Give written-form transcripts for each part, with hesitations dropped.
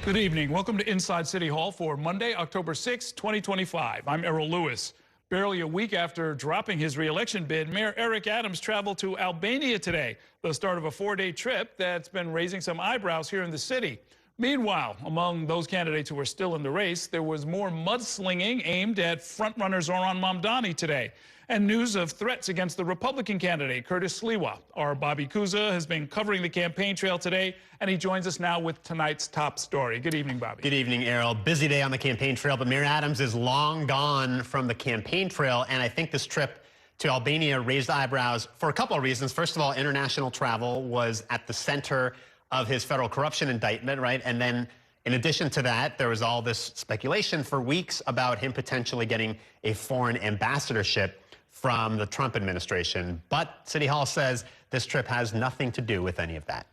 Good evening. Welcome to Inside City Hall for Monday, October 6, 2025. I'm Errol Lewis. Barely a week after dropping his re-election bid, Mayor Eric Adams traveled to Albania today, the start of a 4-day trip that's been raising some eyebrows here in the city. Meanwhile, among those candidates who are still in the race, there was more mudslinging aimed at frontrunner Zoran Mamdani today. And news of threats against the Republican candidate, Curtis Sliwa. Our Bobby Kuza has been covering the campaign trail today, and he joins us now with tonight's top story. Good evening, Bobby. Good evening, Errol. Busy day on the campaign trail, but Mayor Adams is long gone from the campaign trail, and I think this trip to Albania raised eyebrows for a couple of reasons. First of all, international travel was at the center of his federal corruption indictment, right? And then in addition to that, there was all this speculation for weeks about him potentially getting a foreign ambassadorship from the Trump administration. But City Hall says this trip has nothing to do with any of that.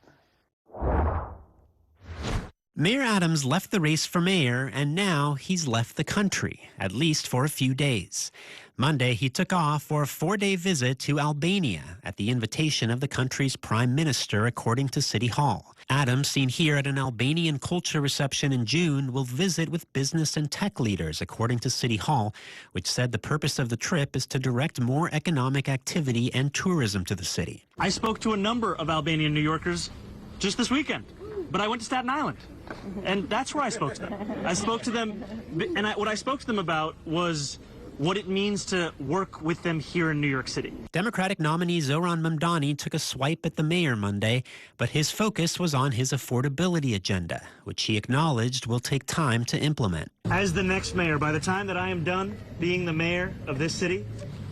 Mayor Adams left the race for mayor, and now he's left the country, at least for a few days. Monday, he took off for a 4-day visit to Albania at the invitation of the country's prime minister, according to City Hall. Adams, seen here at an Albanian culture reception in June, will visit with business and tech leaders, according to City Hall, which said the purpose of the trip is to direct more economic activity and tourism to the city. I spoke to a number of Albanian New Yorkers just this weekend, but I went to Staten Island, and that's where I spoke to them. I spoke to them, and what I spoke to them about was what it means to work with them here in New York City. Democratic nominee Zoran Mamdani took a swipe at the mayor Monday, but his focus was on his affordability agenda, which he acknowledged will take time to implement. As the next mayor, by the time that I am done being the mayor of this city,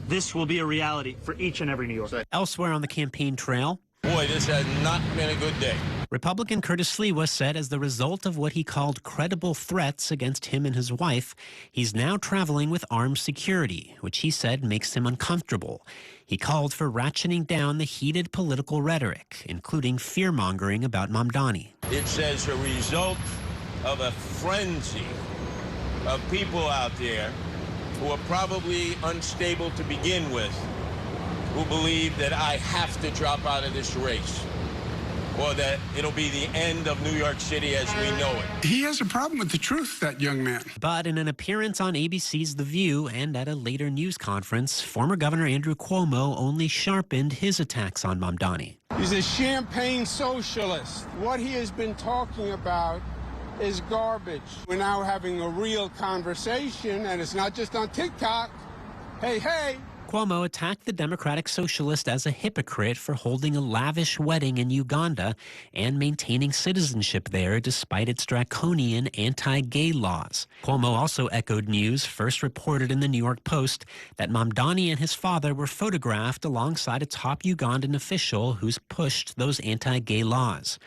this will be a reality for each and every New Yorker. Elsewhere on the campaign trail, boy, this has not been a good day. Republican Curtis Sliwa said as the result of what he called credible threats against him and his wife, he's now traveling with armed security, which he said makes him uncomfortable. He called for ratcheting down the heated political rhetoric, including fear-mongering about Mamdani. It's as a result of a frenzy of people out there who are probably unstable to begin with, who believe that I have to drop out of this race, or that it'll be the end of New York City as we know it. He has a problem with the truth, that young man. But in an appearance on ABC's The View and at a later news conference, former Governor Andrew Cuomo only sharpened his attacks on Mamdani. He's a champagne socialist. What he has been talking about is garbage. We're now having a real conversation, and it's not just on TikTok. Hey, hey. Cuomo attacked the Democratic Socialist as a hypocrite for holding a lavish wedding in Uganda and maintaining citizenship there despite its draconian anti-gay laws. Cuomo also echoed news first reported in the New York Post that Mamdani and his father were photographed alongside a top Ugandan official who's pushed those anti-gay laws.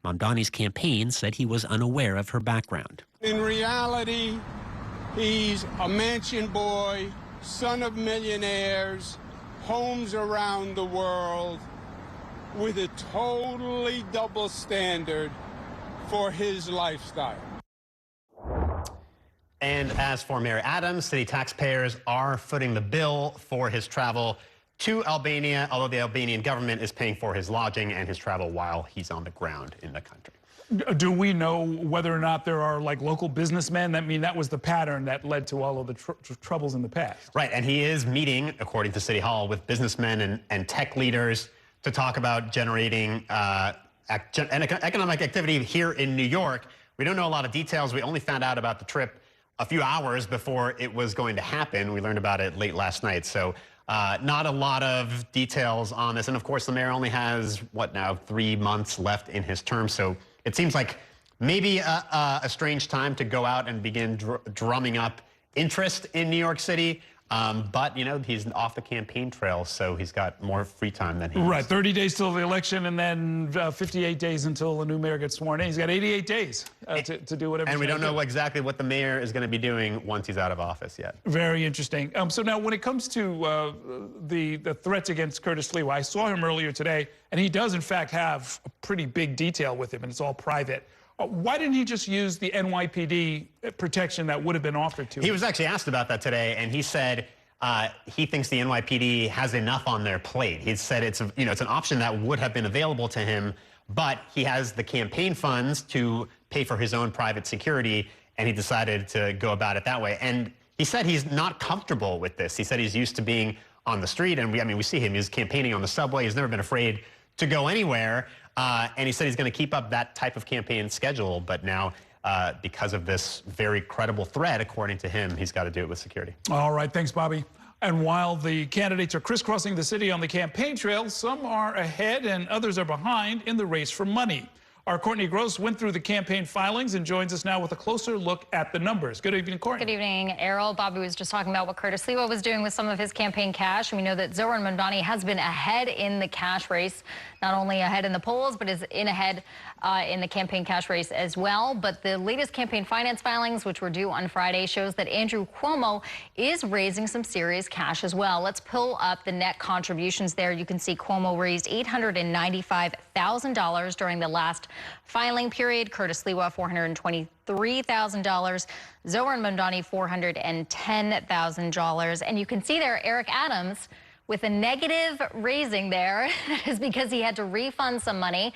Mamdani's campaign said he was unaware of her background. In reality, he's a mansion boy, son of millionaires, homes around the world, with a totally double standard for his lifestyle. And as for Mayor Adams, city taxpayers are footing the bill for his travel to Albania, although the Albanian government is paying for his lodging and his travel while he's on the ground in the country. Do we know whether or not there are like local businessmen? That was the pattern that led to all of the troubles in the past. Right, and he is meeting, according to City Hall, with businessmen and tech leaders to talk about generating economic activity here in New York. We don't know a lot of details. We only found out about the trip a few hours before it was going to happen. We learned about it late last night. So not a lot of details on this. And of course, the mayor only has, 3 months left in his term. So it seems like maybe a strange time to go out and begin drumming up interest in New York City. But, he's off the campaign trail, so he's got more free time than he Right, used. 30 days till the election, and then 58 days until a new mayor gets sworn in. He's got 88 days to do whatever. And we don't know exactly what the mayor is going to be doing once he's out of office yet. Very interesting. So now, when it comes to the threats against Curtis Sliwa, I saw him earlier today, and he does, in fact, have a pretty big detail with him, and it's all private. Why didn't he just use the NYPD protection that would have been offered to him? He was actually asked about that today, and he said he thinks the NYPD has enough on their plate. He said it's an option that would have been available to him but he has the campaign funds to pay for his own private security, and he decided to go about it that way. And he said he's not comfortable with this. He said he's used to being on the street, and we see him. He's campaigning on the subway. He's never been afraid to go anywhere, and he said he's going to keep up that type of campaign schedule, but now because of this very credible threat, according to him, he's got to do it with security. All right, thanks, Bobby. And while the candidates are crisscrossing the city on the campaign trail, some are ahead and others are behind in the race for money. Our Courtney Gross went through the campaign filings and joins us now with a closer look at the numbers. Good evening, Courtney. Good evening, Errol. Bobby was just talking about what Curtis Sliwa was doing with some of his campaign cash. We know that Zohran Mamdani has been ahead in the cash race, not only ahead in the polls, but is ahead in the campaign cash race as well. But the latest campaign finance filings, which were due on Friday, shows that Andrew Cuomo is raising some serious cash as well. Let's pull up the net contributions there. You can see Cuomo raised $895,000 during the last filing period. Curtis Sliwa, $423,000. Zohran Mamdani, $410,000. And you can see there Eric Adams with a negative raising there. That is because he had to refund some money.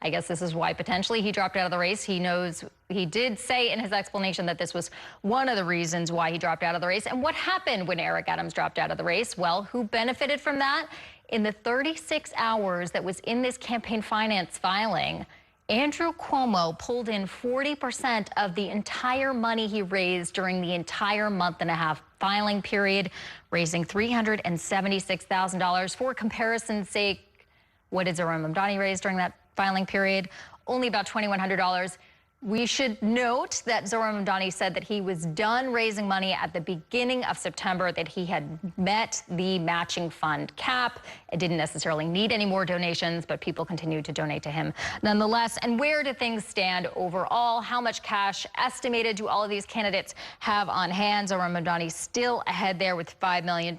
I guess this is why potentially he dropped out of the race. He knows, he did say in his explanation that this was one of the reasons why he dropped out of the race. And what happened when Eric Adams dropped out of the race? Well, who benefited from that? In the 36 hours that was in this campaign finance filing, Andrew Cuomo pulled in 40% of the entire money he raised during the entire month-and-a-half filing period, raising $376,000. For comparison's sake, what did Zohran Mamdani raise during that filing period? Only about $2,100. We should note that Zohran Mamdani said that he was done raising money at the beginning of September, that he had met the matching fund cap. It didn't necessarily need any more donations, but people continued to donate to him nonetheless. And where do things stand overall? How much cash estimated do all of these candidates have on hand? Zohran Mamdani still ahead there with $5 million.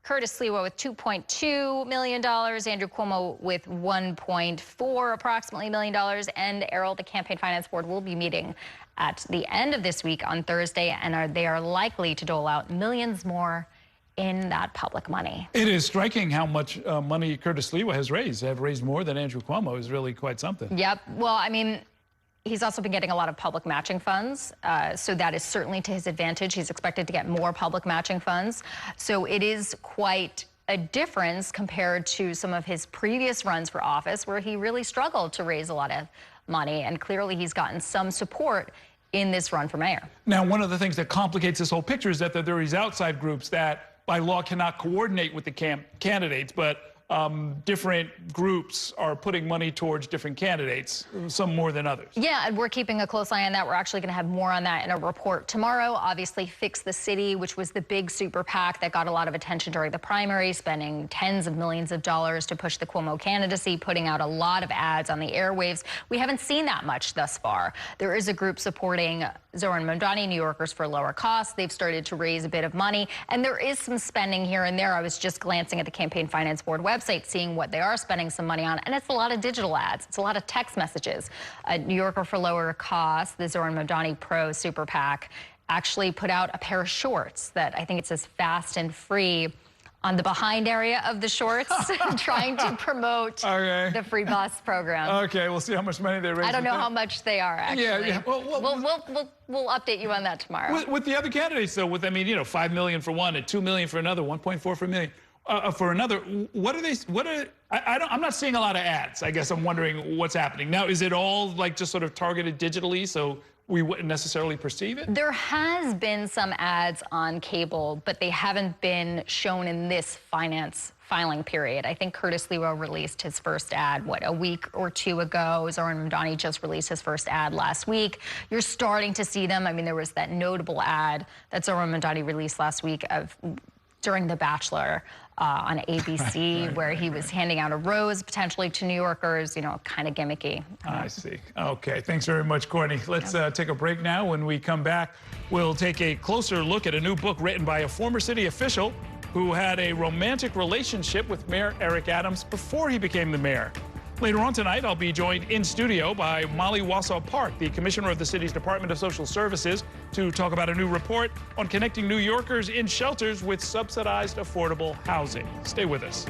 Curtis Sliwa with $2.2 million, Andrew Cuomo with $1.4 approximately million, and Errol, the Campaign Finance Board, will be meeting at the end of this week on Thursday, and they are likely to dole out millions more in that public money. It is striking how much money Curtis Sliwa has raised. To have raised more than Andrew Cuomo is really quite something. Yep. Well, I mean, he's also been getting a lot of public matching funds, so that is certainly to his advantage. He's expected to get more public matching funds. So it is quite a difference compared to some of his previous runs for office, where he really struggled to raise a lot of money. And clearly he's gotten some support in this run for mayor. Now, one of the things that complicates this whole picture is that there are these outside groups that by law cannot coordinate with the candidates, but different groups are putting money towards different candidates, some more than others. Yeah, and we're keeping a close eye on that. We're actually going to have more on that in a report tomorrow. Obviously, Fix the City, which was the big super PAC that got a lot of attention during the primary, spending tens of millions of dollars to push the Cuomo candidacy, putting out a lot of ads on the airwaves. We haven't seen that much thus far. There is a group supporting Zohran Mamdani, New Yorkers for Lower Costs. They've started to raise a bit of money, and there is some spending here and there. I was just glancing at the Campaign Finance Board website, seeing what they are spending some money on, and it's a lot of digital ads. It's a lot of text messages. New Yorker for Lower Costs, the Zohran Mamdani Pro Super PAC, actually put out a pair of shorts that I think it says fast and free on the behind area of the shorts, trying to promote the free bus program. Okay, we'll see how much money they raise. I don't know how much they are, actually. Yeah. We'll update you on that tomorrow. With the other candidates, though, with, I mean, you know, $5 million for one and $2 million for another, $1.4 for a million. For another, I'm not seeing a lot of ads. I guess I'm wondering what's happening. Now, is it all like just sort of targeted digitally so we wouldn't necessarily perceive it? There has been some ads on cable, but they haven't been shown in this finance filing period. I think Curtis Sliwa released his first ad, a week or two ago. Zohran Mamdani just released his first ad last week. You're starting to see them. I mean, there was that notable ad that Zohran Mamdani released last week during The Bachelor on ABC, where he was handing out a rose potentially to New Yorkers, you know, kind of gimmicky. I see. Okay, thanks very much, Courtney. Let's take a break now. When we come back, we'll take a closer look at a new book written by a former city official who had a romantic relationship with Mayor Eric Adams before he became the mayor. Later on tonight, I'll be joined in studio by Molly Wausau Park, the commissioner of the city's Department of Social Services, to talk about a new report on connecting New Yorkers in shelters with subsidized affordable housing. Stay with us.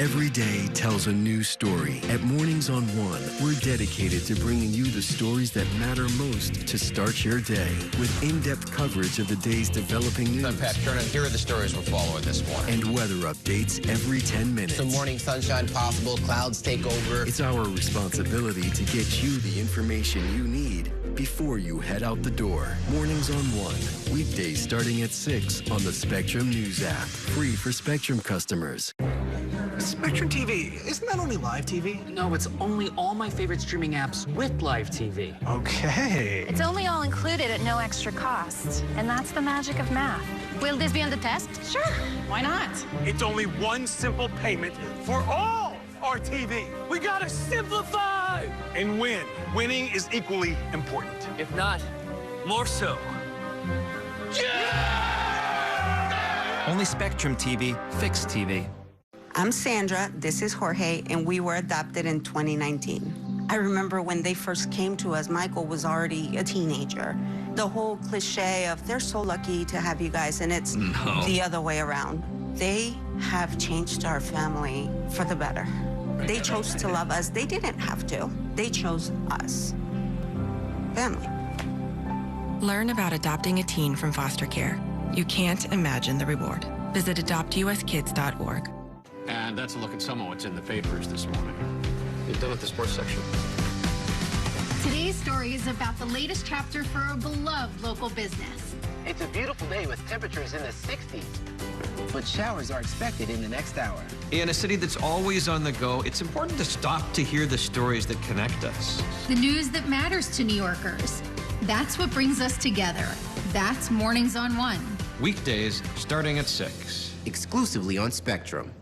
Every day tells a new story. At Mornings on One, we're dedicated to bringing you the stories that matter most to start your day with in-depth coverage of the day's developing news. I'm Pat Kernan. Here are the stories we're following this morning. And weather updates every 10 minutes. Some morning sunshine possible, clouds take over. It's our responsibility to get you the information you need before you head out the door. Mornings on One, weekdays starting at 6 on the Spectrum News app. Free for Spectrum customers. Spectrum TV, isn't that only live TV? No, it's only all my favorite streaming apps with live TV. Okay. It's only all included at no extra cost. And that's the magic of math. Will this be on the test? Sure. Why not? It's only one simple payment for all our TV. We gotta simplify and win. Winning is equally important. If not, more so. Yeah! Only Spectrum TV, fixed TV. I'm Sandra, this is Jorge, and we were adopted in 2019. I remember when they first came to us, Michael was already a teenager. The whole cliche of, they're so lucky to have you guys, and it's the other way around. They have changed our family for the better. They chose to love us. They didn't have to. They chose us. Family. Learn about adopting a teen from foster care. You can't imagine the reward. Visit adoptuskids.org. And that's a look at some of what's in the papers this morning. You're done with the sports section. Today's story is about the latest chapter for a beloved local business. It's a beautiful day with temperatures in the 60s, but showers are expected in the next hour. In a city that's always on the go, it's important to stop to hear the stories that connect us. The news that matters to New Yorkers. That's what brings us together. That's Mornings on One. Weekdays starting at 6. Exclusively on Spectrum.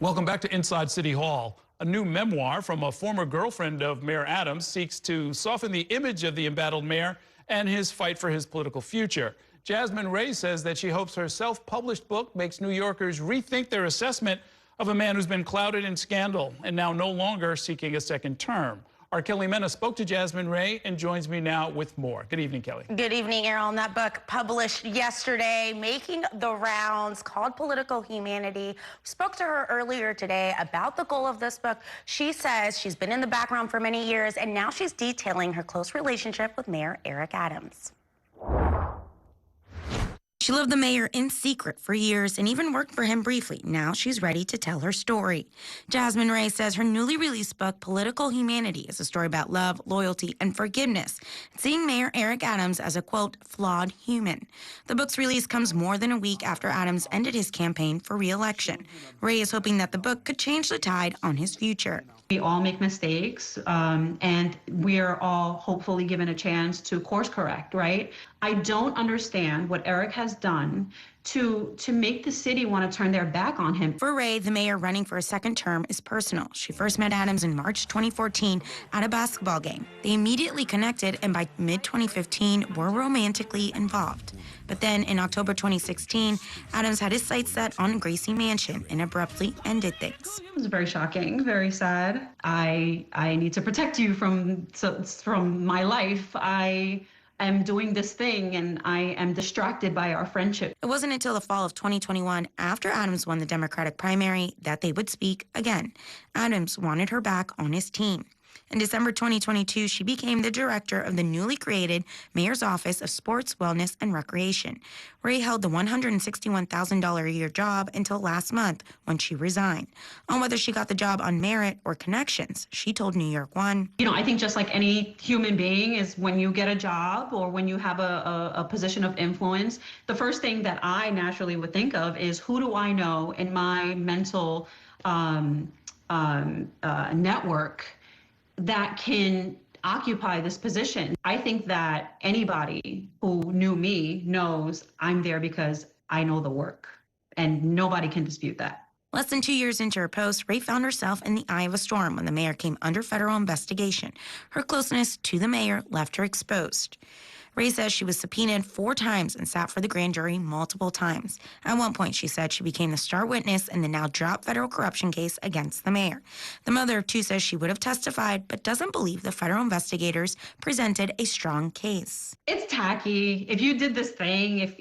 Welcome back to Inside City Hall. A new memoir from a former girlfriend of Mayor Adams seeks to soften the image of the embattled mayor and his fight for his political future. Jasmine Ray says that she hopes her self-published book makes New Yorkers rethink their assessment of a man who's been clouded in scandal and now no longer seeking a second term. Our Kelly Mena spoke to Jasmine Ray and joins me now with more. Good evening, Kelly. Good evening, Errol. And that book published yesterday, making the rounds, called Political Humanity. Spoke to her earlier today about the goal of this book. She says she's been in the background for many years, and now she's detailing her close relationship with Mayor Eric Adams. She loved the mayor in secret for years and even worked for him briefly. Now she's ready to tell her story. Jasmine Ray says her newly released book, Political Humanity, is a story about love, loyalty, and forgiveness, seeing Mayor Eric Adams as a, quote, flawed human. The book's release comes more than a week after Adams ended his campaign for re-election. Ray is hoping that the book could change the tide on his future. We all make mistakes, and we are all hopefully given a chance to course correct, right? I don't understand what Eric has done to make the city want to turn their back on him. For Ray, the mayor running for a second term is personal. She first met Adams in March 2014 at a basketball game. They immediately connected and by mid-2015 were romantically involved. But then in October 2016, Adams had his sights set on Gracie Mansion and abruptly ended things. It was very shocking, very sad. I need to protect you from my life. I am doing this thing and I am distracted by our friendship. It wasn't until the fall of 2021, after Adams won the Democratic primary, that they would speak again. Adams wanted her back on his team. In December 2022, she became the director of the newly created Mayor's Office of Sports, Wellness, and Recreation. Ray held the $161,000 a year job until last month when she resigned. On whether she got the job on merit or connections, she told New York One. You know, I think just like any human being is when you get a job or when you have a position of influence, the first thing that I naturally would think of is who do I know in my mental network that can occupy this position. I think that anybody who knew me knows I'm there because I know the work, and nobody can dispute that. Less than 2 years into her post, Ray found herself in the eye of a storm when the mayor came under federal investigation. Her closeness to the mayor left her exposed. Ray says she was subpoenaed 4 times and sat for the grand jury multiple times. At one point, she said she became the star witness in the now dropped federal corruption case against the mayor. The mother of 2 says she would have testified, but doesn't believe the federal investigators presented a strong case. It's tacky. If you did this thing,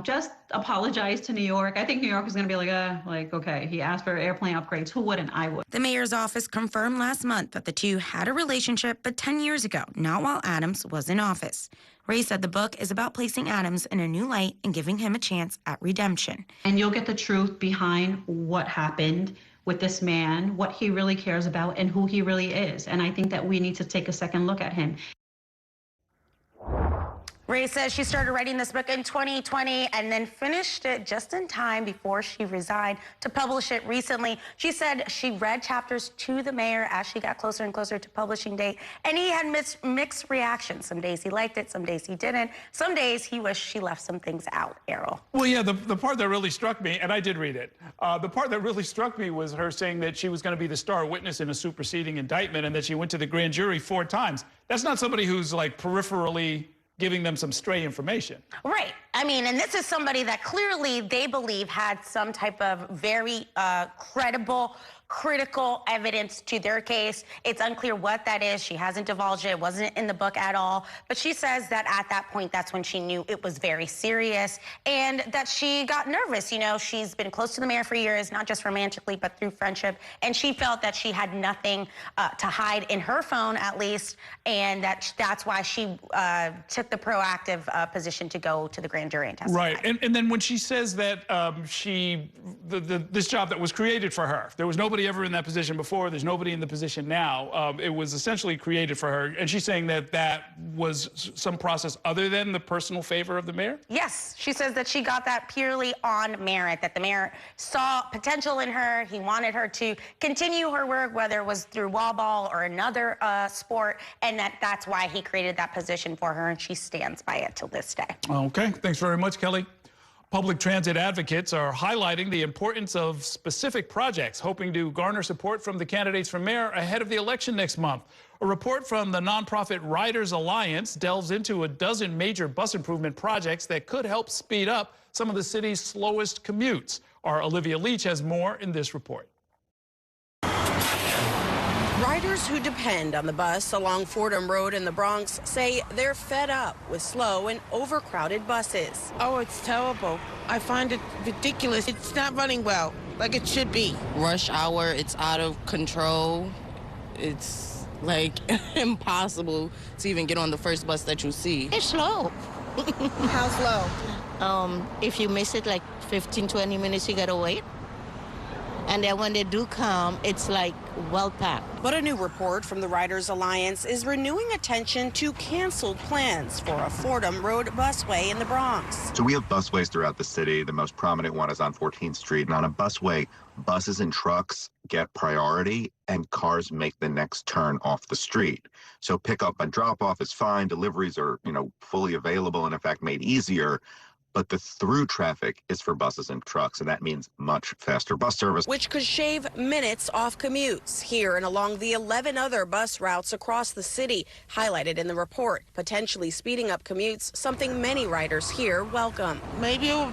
just apologize to New York. I think New York is going to be like, okay, he asked for airplane upgrades. Who wouldn't? I would. The mayor's office confirmed last month that the two had a relationship, but 10 years ago, not while Adams was in office. Ray said the book is about placing Adams in a new light and giving him a chance at redemption. And you'll get the truth behind what happened with this man, what he really cares about, and who he really is. And I think that we need to take a second look at him. Ray says she started writing this book in 2020 and then finished it just in time before she resigned to publish it recently. She said she read chapters to the mayor as she got closer and closer to publishing date, and he had mixed reactions. Some days he liked it, some days he didn't. Some days he wished she left some things out, Errol. Well, yeah, the part that really struck me, and I did read it, the part that really struck me was her saying that she was going to be the star witness in a superseding indictment and that she went to the grand jury 4 times. That's not somebody who's like peripherally giving them some stray information. Right. I mean, and this is somebody that clearly they believe had some type of very critical evidence to their case. It's unclear what that is. She hasn't divulged it. It wasn't in the book at all. But she says that at that point, that's when she knew it was very serious and that she got nervous. You know, she's been close to the mayor for years, not just romantically, but through friendship. And she felt that she had nothing to hide in her phone, at least, and that's why she took the proactive position to go to the grand jury and testify. Right. And then when she says that this job that was created for her, there was nobody ever in that position before, there's nobody in the position now, it was essentially created for her. And she's saying that that was some process other than the personal favor of the mayor? Yes. She says that she got that purely on merit, that the mayor saw potential in her. He wanted her to continue her work, whether it was through wall ball or another sport, and that's why he created that position for her, and she stands by it till this day. Okay. Thanks very much, Kelly. Public transit advocates are highlighting the importance of specific projects, hoping to garner support from the candidates for mayor ahead of the election next month. A report from the nonprofit Riders Alliance delves into a dozen major bus improvement projects that could help speed up some of the city's slowest commutes. Our Olivia Leach has more in this report. Riders who depend on the bus along Fordham Road in the Bronx say they're fed up with slow and overcrowded buses. Oh, it's terrible. I find it ridiculous. It's not running well, like it should be. Rush hour, it's out of control. It's like impossible to even get on the first bus that you see. It's slow. How slow? If you miss it like 15, 20 minutes, you gotta wait. And then when they do come, it's like well packed. But a new report from the Riders Alliance is renewing attention to canceled plans for a Fordham Road busway in the Bronx. So we have busways throughout the city. The most prominent one is on 14th Street. And on a busway, buses and trucks get priority and cars make the next turn off the street. So pickup and drop off is fine. Deliveries are, fully available and in fact made easier. But the through traffic is for buses and trucks, and that means much faster bus service. Which could shave minutes off commutes here and along the 11 other bus routes across the city, highlighted in the report. Potentially speeding up commutes, something many riders here welcome. Maybe it'll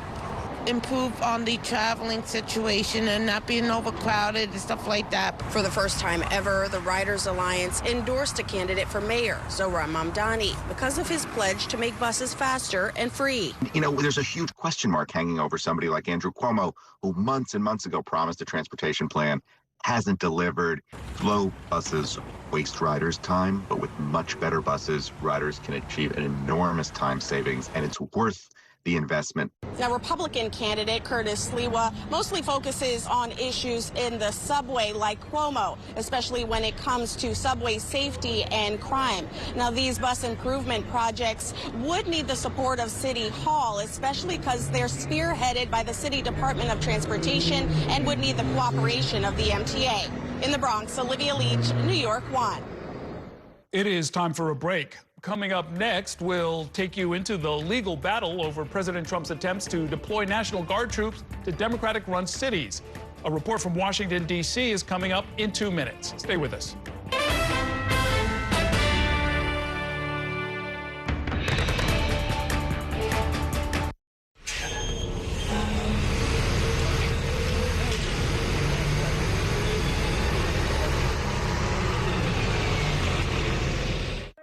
improve on the traveling situation and not being overcrowded and stuff like that. For the first time ever, the Riders Alliance endorsed a candidate for mayor, Zohran Mamdani, because of his pledge to make buses faster and free. There's a huge question mark hanging over somebody like Andrew Cuomo, who months and months ago promised a transportation plan, hasn't delivered. Slow buses waste riders' time, but with much better buses, riders can achieve an enormous time savings, and it's worth the investment. Now, Republican candidate Curtis Sliwa mostly focuses on issues in the subway like Cuomo, especially when it comes to subway safety and crime. Now, these bus improvement projects would need the support of City Hall, especially because they're spearheaded by the City Department of Transportation and would need the cooperation of the MTA. In the Bronx, Olivia Leach, New York 1. It is time for a break. Coming up next, we'll take you into the legal battle over President Trump's attempts to deploy National Guard troops to Democratic-run cities. A report from Washington, D.C. is coming up in 2 minutes. Stay with us.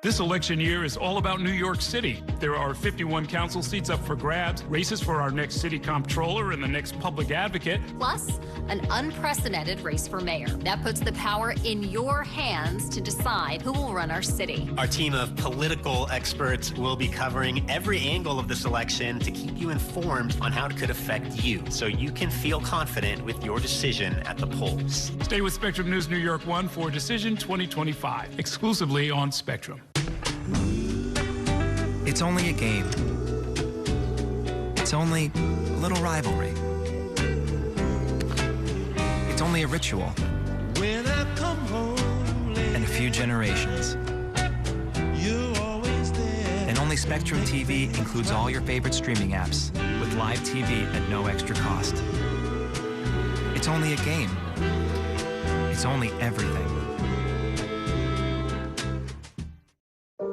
This election year is all about New York City. There are 51 council seats up for grabs, races for our next city comptroller and the next public advocate. Plus, an unprecedented race for mayor. That puts the power in your hands to decide who will run our city. Our team of political experts will be covering every angle of this election to keep you informed on how it could affect you, so you can feel confident with your decision at the polls. Stay with Spectrum News New York 1 for Decision 2025, exclusively on Spectrum. It's only a game. It's only a little rivalry. It's only a ritual. When I come home and a few generations. You're always there. And only Spectrum TV includes all your favorite streaming apps with live TV at no extra cost. It's only a game. It's only everything.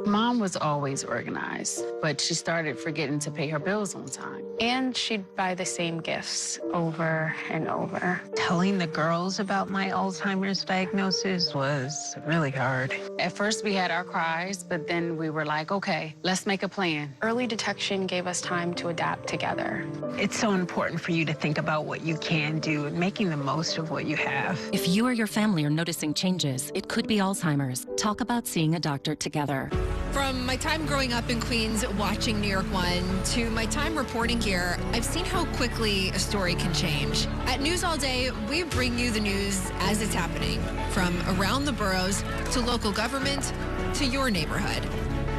Mom was always organized, but she started forgetting to pay her bills on time. And she'd buy the same gifts over and over. Telling the girls about my Alzheimer's diagnosis was really hard. At first, we had our cries, but then we were like, okay, let's make a plan. Early detection gave us time to adapt together. It's so important for you to think about what you can do and making the most of what you have. If you or your family are noticing changes, it could be Alzheimer's. Talk about seeing a doctor together. From my time growing up in Queens watching New York 1 to my time reporting here, I've seen how quickly a story can change. At News All Day, we bring you the news as it's happening, from around the boroughs to local government to your neighborhood.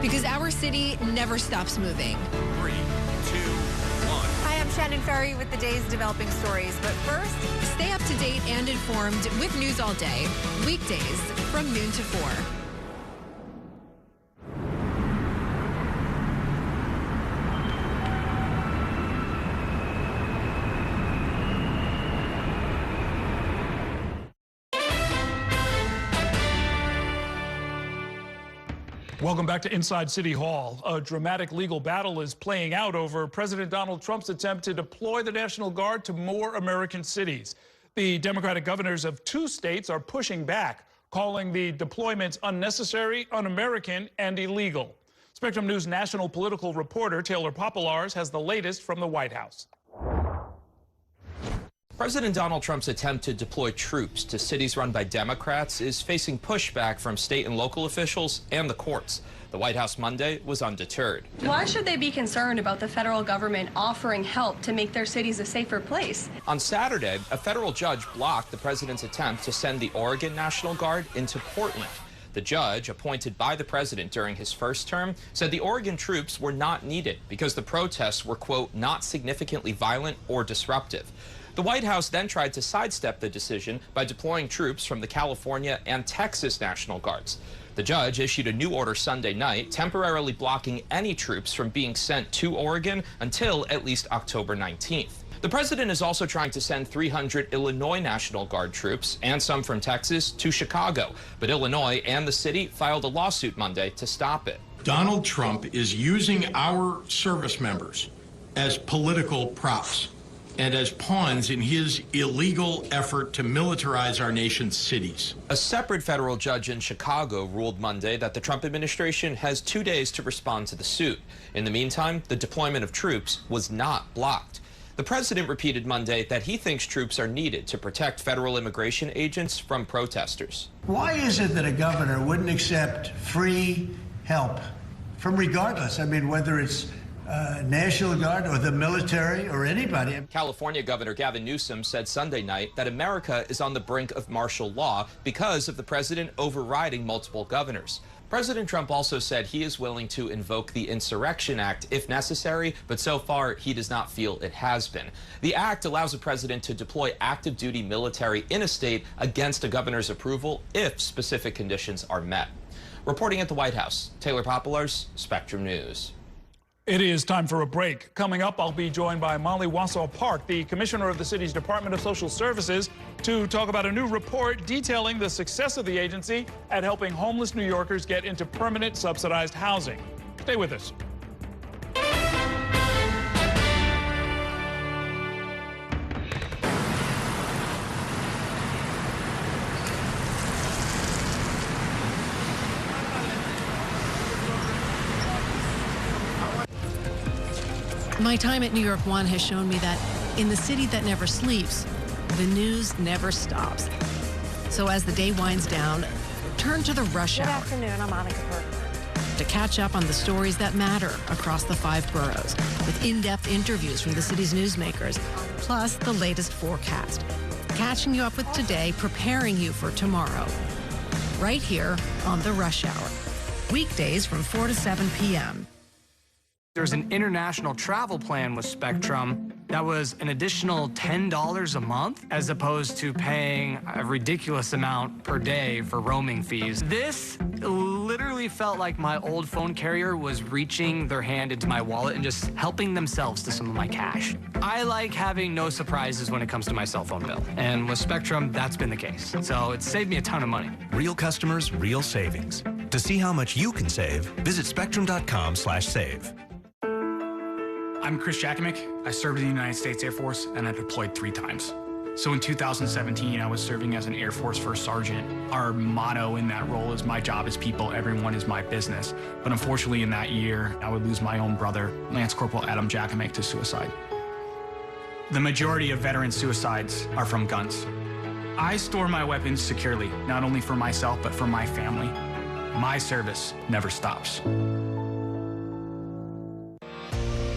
Because our city never stops moving. 3, 2, 1. Hi, I'm Shannon Ferry with the day's developing stories. But first, stay up to date and informed with News All Day, weekdays from noon to 4. Welcome back to Inside City Hall. A dramatic legal battle is playing out over President Donald Trump's attempt to deploy the National Guard to more American cities. The Democratic governors of 2 states are pushing back, calling the deployments unnecessary, un-American, and illegal. Spectrum News national political reporter Taylor Popolars has the latest from the White House. President Donald Trump's attempt to deploy troops to cities run by Democrats is facing pushback from state and local officials and the courts. The White House Monday was undeterred. Why should they be concerned about the federal government offering help to make their cities a safer place? On Saturday, a federal judge blocked the president's attempt to send the Oregon National Guard into Portland. The judge, appointed by the president during his first term, said the Oregon troops were not needed because the protests were, quote, not significantly violent or disruptive. The White House then tried to sidestep the decision by deploying troops from the California and Texas National Guards. The judge issued a new order Sunday night, temporarily blocking any troops from being sent to Oregon until at least October 19th. The president is also trying to send 300 Illinois National Guard troops and some from Texas to Chicago, but Illinois and the city filed a lawsuit Monday to stop it. Donald Trump is using our service members as political props and as pawns in his illegal effort to militarize our nation's cities. A separate federal judge in Chicago ruled Monday that the Trump administration has 2 days to respond to the suit. In the meantime, the deployment of troops was not blocked. The president repeated Monday that he thinks troops are needed to protect federal immigration agents from protesters. Why is it that a governor wouldn't accept free help from regardless? I mean, whether it's National Guard or the military or anybody. California Governor Gavin Newsom said Sunday night that America is on the brink of martial law because of the president overriding multiple governors. President Trump also said he is willing to invoke the Insurrection Act if necessary, but so far he does not feel it has been. The act allows a president to deploy active duty military in a state against a governor's approval if specific conditions are met. Reporting at the White House, Taylor Popolars, Spectrum News. It is time for a break. Coming up, I'll be joined by Molly Wassall Park, the commissioner of the city's Department of Social Services, to talk about a new report detailing the success of the agency at helping homeless New Yorkers get into permanent subsidized housing. Stay with us. My time at New York One has shown me that in the city that never sleeps, the news never stops. So as the day winds down, turn to the rush hour. Good afternoon, I'm Monica Burke. To catch up on the stories that matter across the 5 boroughs, with in-depth interviews from the city's newsmakers, plus the latest forecast. Catching you up with today, preparing you for tomorrow. Right here on the Rush Hour. Weekdays from 4 to 7 p.m. There's an international travel plan with Spectrum that was an additional $10 a month, as opposed to paying a ridiculous amount per day for roaming fees. This literally felt like my old phone carrier was reaching their hand into my wallet and just helping themselves to some of my cash. I like having no surprises when it comes to my cell phone bill. And with Spectrum, that's been the case. So it's saved me a ton of money. Real customers, real savings. To see how much you can save, visit spectrum.com/save. I'm Chris Jakimick. I served in the United States Air Force, and I deployed 3 times. So in 2017, I was serving as an Air Force First Sergeant. Our motto in that role is, my job is people, everyone is my business. But unfortunately in that year, I would lose my own brother, Lance Corporal Adam Jakimick, to suicide. The majority of veteran suicides are from guns. I store my weapons securely, not only for myself, but for my family. My service never stops.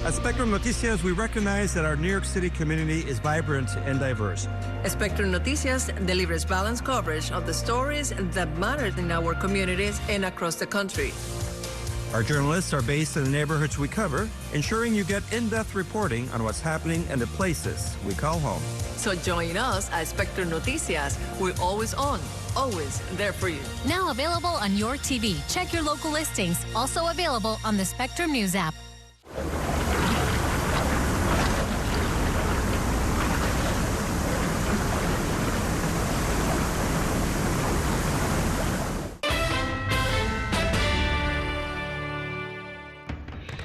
At Spectrum Noticias, we recognize that our New York City community is vibrant and diverse. Spectrum Noticias delivers balanced coverage of the stories that matter in our communities and across the country. Our journalists are based in the neighborhoods we cover, ensuring you get in-depth reporting on what's happening in the places we call home. So join us at Spectrum Noticias. We're always on, always there for you. Now available on your TV. Check your local listings. Also available on the Spectrum News app.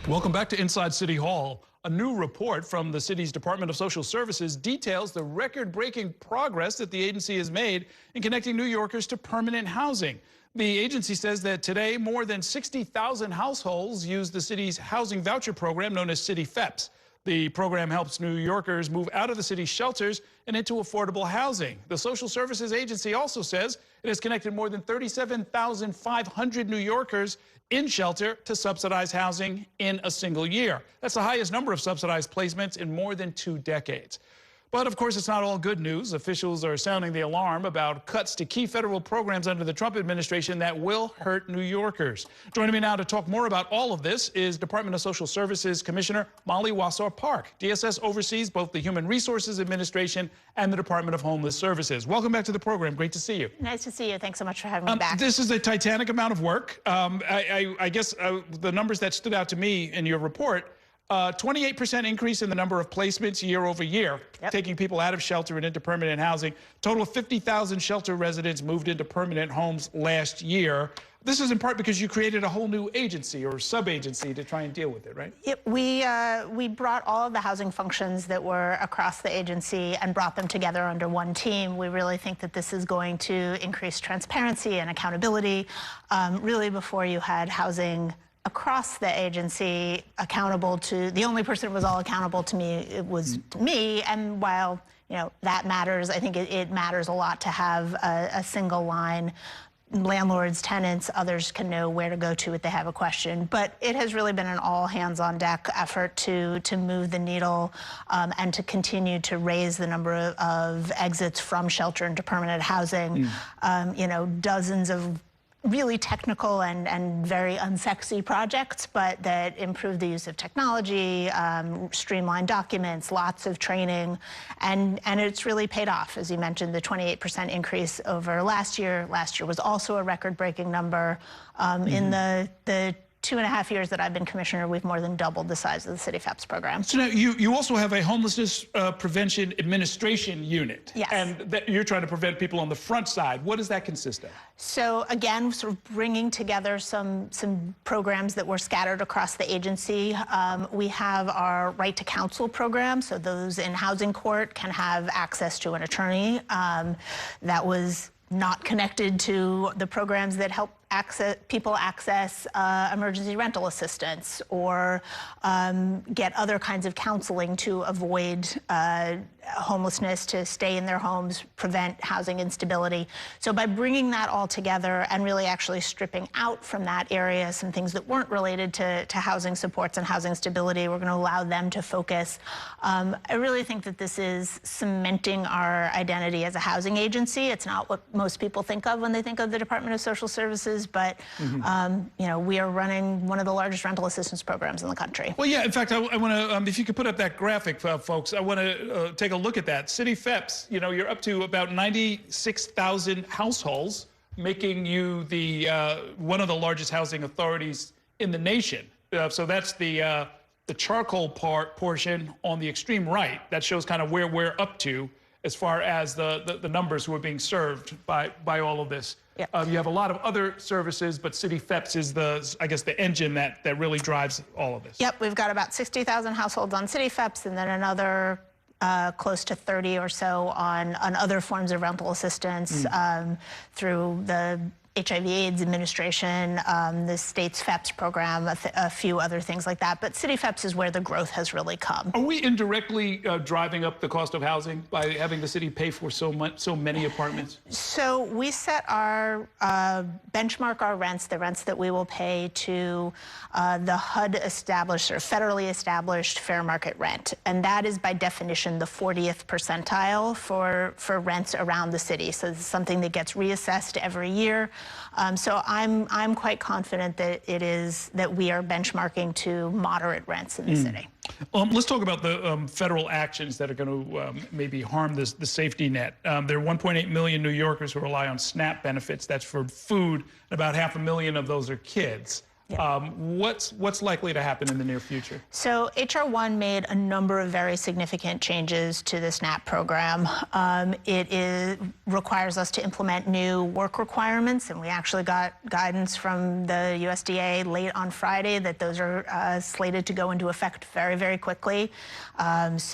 Welcome back to Inside City Hall. A new report from the city's Department of Social Services details the record-breaking progress that the agency has made in connecting New Yorkers to permanent housing. The agency says that today more than 60,000 households use the city's housing voucher program known as City FEPS. The program helps New Yorkers move out of the city's shelters and into affordable housing. The Social Services Agency also says it has connected more than 37,500 New Yorkers in shelter to subsidized housing in a single year. That's the highest number of subsidized placements in more than 2 decades. But of course, it's not all good news. Officials are sounding the alarm about cuts to key federal programs under the Trump administration that will hurt New Yorkers. Joining me now to talk more about all of this is Department of Social Services Commissioner Molly Wasser-Park. DSS oversees both the Human Resources Administration and the Department of Homeless Services. Welcome back to the program. Great to see you. Nice to see you. Thanks so much for having me back. This is a titanic amount of work. I guess the numbers that stood out to me in your report, 28% increase in the number of placements year over year, taking people out of shelter and into permanent housing. Total of 50,000 shelter residents moved into permanent homes last year. This is in part because you created a whole new agency or sub-agency to try and deal with it, right? We brought all of the housing functions that were across the agency and brought them together under one team. We really think that this is going to increase transparency and accountability. Really, before you had housing across the agency accountable to, the only person who was all accountable to me, it was me. And while, you know, that matters, I think it matters a lot to have a single line. Landlords, tenants, others can know where to go to if they have a question. But it has really been an all hands on deck effort to move the needle and to continue to raise the number of exits from shelter into permanent housing. You know, dozens of really technical and very unsexy projects, but that improve the use of technology, streamline documents, lots of training, and it's really paid off. As you mentioned, the 28% increase over last year. Last year was also a record-breaking number. In the 2.5 years that I've been commissioner, we've more than doubled the size of the City FEPS program. So now you also have a homelessness prevention administration unit. Yes. And that you're trying to prevent people on the front side. What does that consist of? So again, sort of bringing together some programs that were scattered across the agency. We have our Right to Counsel program, so those in housing court can have access to an attorney. That was not connected to the programs that help people access emergency rental assistance or get other kinds of counseling to avoid homelessness, to stay in their homes, prevent housing instability. So by bringing that all together and really actually stripping out from that area some things that weren't related to housing supports and housing stability, we're going to allow them to focus. I really think that this is cementing our identity as a housing agency. It's not what most people think of when they think of the Department of Social Services, but you know, we are running one of the largest rental assistance programs in the country. Well, yeah, in fact, I want to, if you could put up that graphic, folks, I want to take a look at that. City FEPS, you know, you're up to about 96,000 households, making you the one of the largest housing authorities in the nation. So that's the charcoal portion on the extreme right. That shows kind of where we're up to as far as the numbers who are being served by all of this. Yep. You have a lot of other services, but City FEPS is I guess, the engine that really drives all of this. Yep, we've got about 60,000 households on City FEPS, and then another close to 30 or so on other forms of rental assistance through the HIV/AIDS Administration, the state's FEPS program, a few other things like that. But City FEPS is where the growth has really come. Are we indirectly driving up the cost of housing by having the city pay for so many apartments? So we set our benchmark our rents, the rents that we will pay to the HUD established or federally established fair market rent, and that is by definition the 40th percentile for rents around the city. So this is something that gets reassessed every year. So I'm quite confident that we are benchmarking to moderate rents in the city. Let's talk about the federal actions that are going to maybe harm the safety net. There are 1.8 million New Yorkers who rely on SNAP benefits. That's for food. About 500,000 of those are kids. Yeah. What's likely to happen in the near future? So H.R. 1 made a number of very significant changes to the SNAP program. It requires us to implement new work requirements, and we actually got guidance from the USDA late on Friday that those are slated to go into effect very, very quickly. There's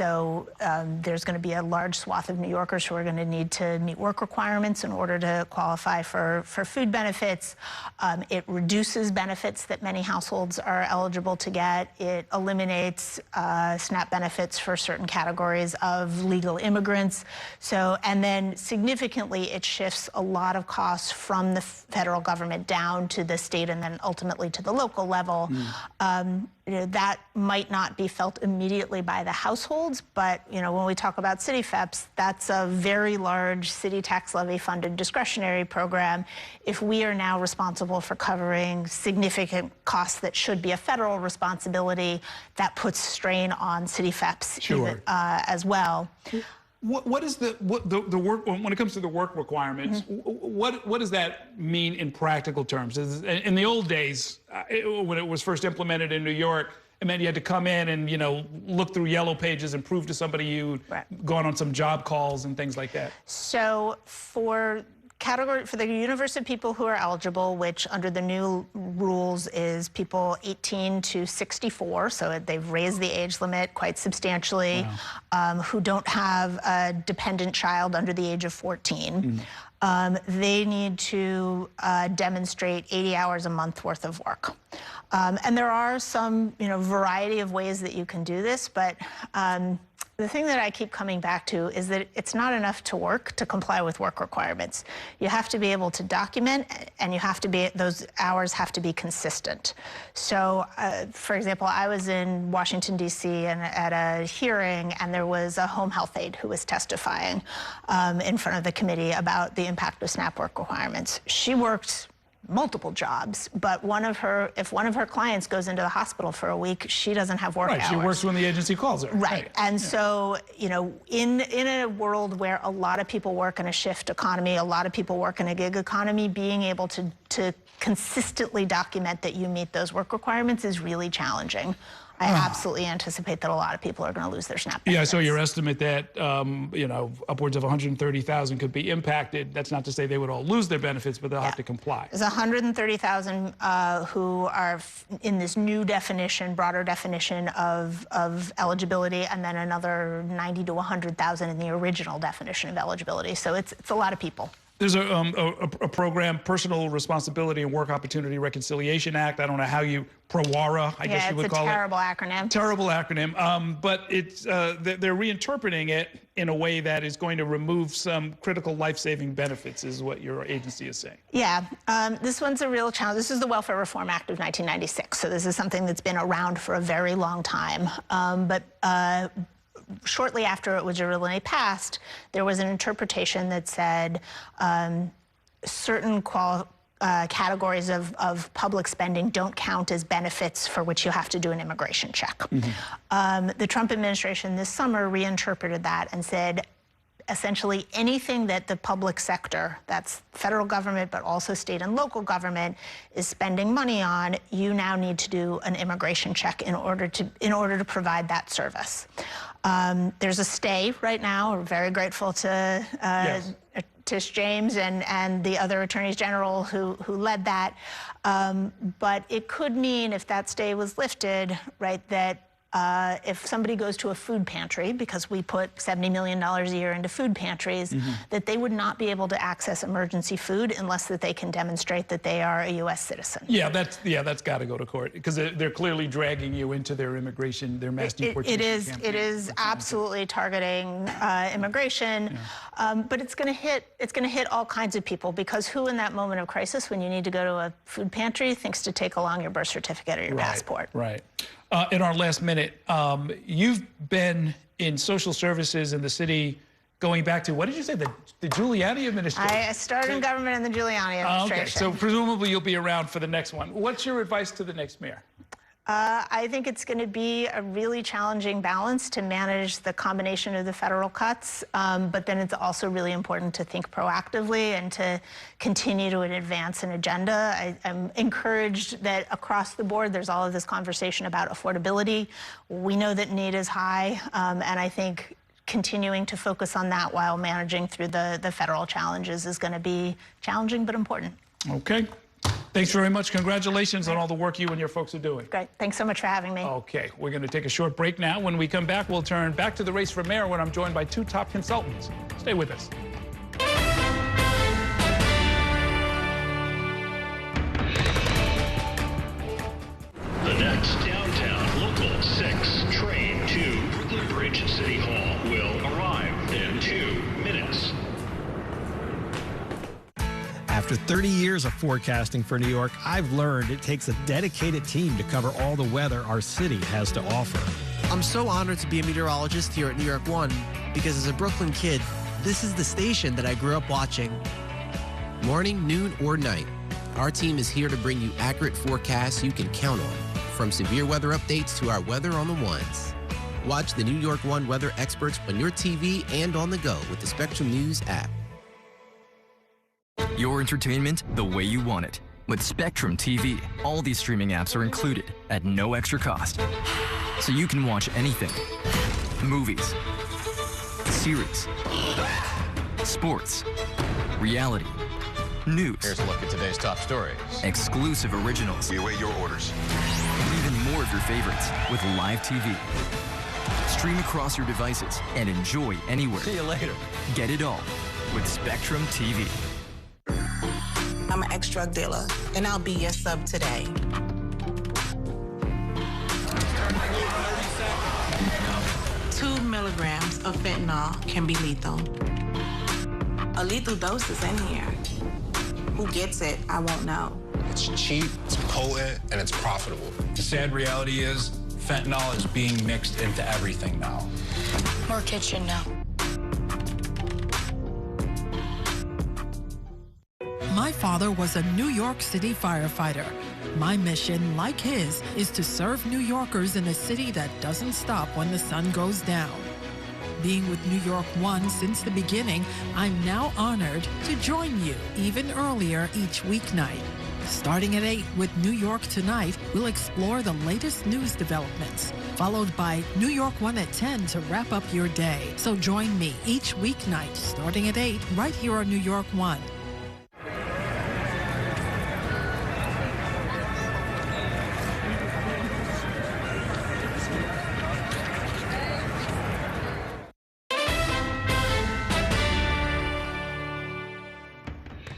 going to be a large swath of New Yorkers who are going to need to meet work requirements in order to qualify for food benefits. It reduces benefits that many households are eligible to get. It eliminates SNAP benefits for certain categories of legal immigrants. And then significantly, it shifts a lot of costs from the federal government down to the state and then ultimately to the local level. That might not be felt immediately by the households, but when we talk about City FEPS, that's a very large city tax levy funded discretionary program. If we are now responsible for covering significant costs that should be a federal responsibility, that puts strain on City FEPS as well. What is the work, when it comes to the work requirements, what does that mean in practical terms? In the old days, when it was first implemented in New York, it meant you had to come in and, look through yellow pages and prove to somebody you'd gone on some job calls and things like that. So for the universe of people who are eligible, which under the new rules is people 18 to 64, so they've raised the age limit quite substantially, who don't have a dependent child under the age of 14. They need to demonstrate 80 hours a month worth of work. And there are some, variety of ways that you can do this, but the thing that I keep coming back to is that it's not enough to work to comply with work requirements. You have to be able to document, and those hours have to be consistent. So, for example, I was in Washington, D.C. and at a hearing, and there was a home health aide who was testifying in front of the committee about the impact of SNAP work requirements. She worked multiple jobs, but if one of her clients goes into the hospital for a week, she doesn't have work hours. She works when the agency calls her. Right. And so, in a world where a lot of people work in a shift economy, a lot of people work in a gig economy, being able to consistently document that you meet those work requirements is really challenging. I absolutely anticipate that a lot of people are going to lose their SNAP benefits. Yeah, so your estimate that, upwards of 130,000 could be impacted. That's not to say they would all lose their benefits, but they'll have to comply. There's 130,000 who are in this new definition, broader definition of eligibility, and then another 90 to 100,000 in the original definition of eligibility. So it's a lot of people. There's a program, Personal Responsibility and Work Opportunity Reconciliation Act. I don't know how you, PROWARA, I guess you would call it. Yeah, it's a terrible acronym. Terrible acronym. But it's they're reinterpreting it in a way that is going to remove some critical life-saving benefits, is what your agency is saying. Yeah, this one's a real challenge. This is the Welfare Reform Act of 1996. So this is something that's been around for a very long time. Shortly after it was originally passed, there was an interpretation that said certain categories of public spending don't count as benefits for which you have to do an immigration check. The Trump administration this summer reinterpreted that and said, essentially anything that the public sector, that's federal government, but also state and local government, is spending money on, you now need to do an immigration check in order to provide that service. There's a stay right now. We're very grateful to Tish James and the other attorneys general who led that. But it could mean, if that stay was lifted, right, that if somebody goes to a food pantry, because we put $70 million a year into food pantries, that they would not be able to access emergency food unless that they can demonstrate that they are a U.S. citizen. Yeah, that's got to go to court, because they're clearly dragging you into their immigration, their mass deportation campaign. It is absolutely targeting immigration, but it's going to hit all kinds of people, because who in that moment of crisis, when you need to go to a food pantry, thinks to take along your birth certificate or your passport? Right. In our last minute, you've been in social services in the city going back to, what did you say, the Giuliani administration? I started in government in the Giuliani administration. Okay, so presumably you'll be around for the next one. What's your advice to the next mayor? I think it's going to be a really challenging balance to manage the combination of the federal cuts, but then it's also really important to think proactively and to continue to advance an agenda. I'm encouraged that across the board there's all of this conversation about affordability. We know that need is high, and I think continuing to focus on that while managing through the federal challenges is going to be challenging but important. Okay. Thanks very much. Congratulations on all the work you and your folks are doing. Great. Thanks so much for having me. Okay, we're going to take a short break now. When we come back, we'll turn back to the race for mayor when I'm joined by two top consultants. Stay with us. The next downtown local 6 train to Brooklyn Bridge City Hall will arrive in 2 minutes. After 30 years of forecasting for New York, I've learned it takes a dedicated team to cover all the weather our city has to offer. I'm so honored to be a meteorologist here at New York One, because as a Brooklyn kid, this is the station that I grew up watching. Morning, noon, or night, our team is here to bring you accurate forecasts you can count on, from severe weather updates to our weather on the ones. Watch the New York One weather experts on your TV and on the go with the Spectrum News app. Your entertainment the way you want it. With Spectrum TV, all these streaming apps are included at no extra cost. So you can watch anything. Movies, series, sports, reality, news. Here's a look at today's top stories. Exclusive originals. We await your orders. And even more of your favorites with live TV. Stream across your devices and enjoy anywhere. See you later. Get it all with Spectrum TV. I'm an ex-drug dealer, and I'll be your sub today. Two milligrams of fentanyl can be lethal. A lethal dose is in here. Who gets it, I won't know. It's cheap, it's potent, and it's profitable. The sad reality is fentanyl is being mixed into everything now. More kitchen now. My father was a New York City firefighter. My mission, like his, is to serve New Yorkers in a city that doesn't stop when the sun goes down. Being with New York One since the beginning, I'm now honored to join you even earlier each weeknight. Starting at 8 with New York Tonight, we'll explore the latest news developments, followed by New York One at 10 to wrap up your day. So join me each weeknight starting at 8 right here on New York One.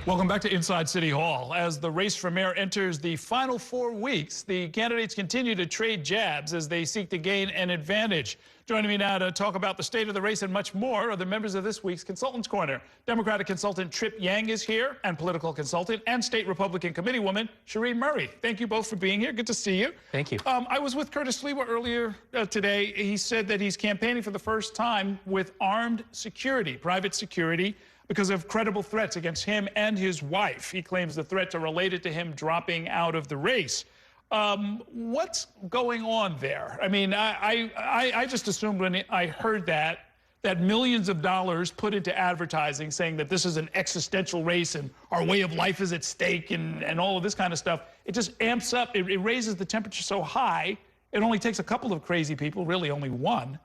Welcome back to Inside City Hall. As the race for mayor enters the final 4 weeks, the candidates continue to trade jabs as they seek to gain an advantage. Joining me now to talk about the state of the race and much more are the members of this week's Consultants Corner. Democratic consultant Trip Yang is here, and political consultant and state Republican committeewoman Shereen Murray. Thank you both for being here. Good to see you. Thank you. I was with Curtis Sliwa earlier today. He said that he's campaigning for the first time with armed security, private security, because of credible threats against him and his wife. He claims the threats are related to him dropping out of the race. What's going on there? I mean, I just assumed when I heard that millions of dollars put into advertising saying that this is an existential race and our way of life is at stake and all of this kind of stuff, it just amps up, it raises the temperature so high, it only takes a couple of crazy people, really only one,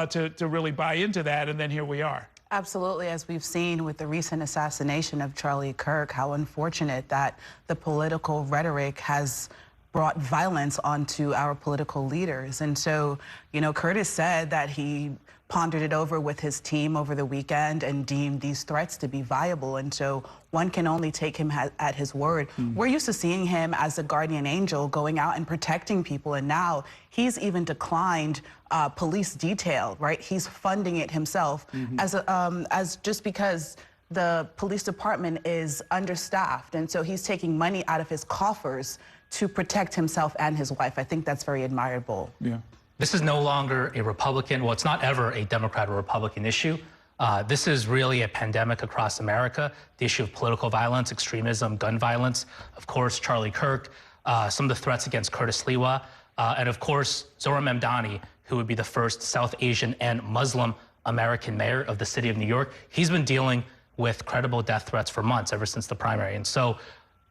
to really buy into that, and then here we are. Absolutely, as we've seen with the recent assassination of Charlie Kirk, how unfortunate that the political rhetoric has brought violence onto our political leaders. And so, you know, Curtis said that he pondered it over with his team over the weekend and deemed these threats to be viable. And so one can only take him at his word. We're used to seeing him as a guardian angel going out and protecting people. And now he's even declined police detail, right? He's funding it himself as just because the police department is understaffed. And so he's taking money out of his coffers to protect himself and his wife. I think that's very admirable. Yeah. This is no longer a Republican, well, it's not ever a Democrat or Republican issue. This is really a pandemic across America. The issue of political violence, extremism, gun violence, of course, Charlie Kirk, some of the threats against Curtis Sliwa, and of course, Zohran Mamdani, who would be the first South Asian and Muslim American mayor of the city of New York. He's been dealing with credible death threats for months, ever since the primary. And so